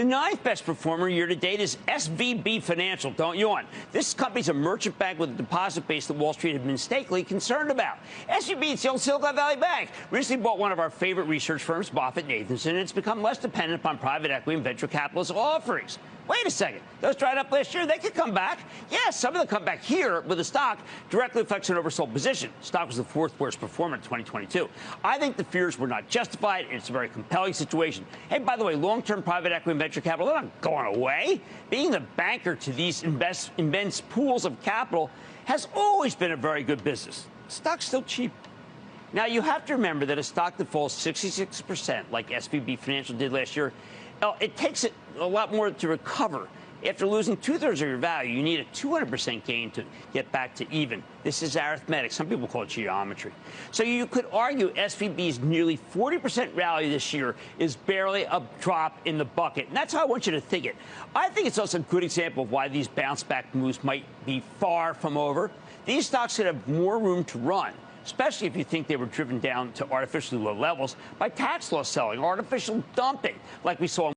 The ninth best performer year to date is SVB Financial, don't yawn. This company's a merchant bank with a deposit base that Wall Street had been mistakenly concerned about. SVB is the old Silicon Valley Bank. Recently bought one of our favorite research firms, Moffett-Nathanson, and it's become less dependent upon private equity and venture capitalist offerings. Wait a second. Those dried up last year. They could come back. Yeah, some of them come back here, but the stock directly affects an oversold position. Stock was the fourth worst performer in 2022. I think the fears were not justified, and it's a very compelling situation. Hey, by the way, long-term private equity and venture capital, they're not going away. Being the banker to these immense pools of capital has always been a very good business. Stock's still cheap. Now, you have to remember that a stock that falls 66%, like SVB Financial did last year, it takes it a lot more to recover. After losing two-thirds of your value, you need a 200% gain to get back to even. This is arithmetic. Some people call it geometry. So you could argue SVB's nearly 40% rally this year is barely a drop in the bucket. And that's how I want you to think it. I think it's also a good example of why these bounce-back moves might be far from over. These stocks could have more room to run, especially if you think they were driven down to artificially low levels by tax loss selling, artificial dumping, like we saw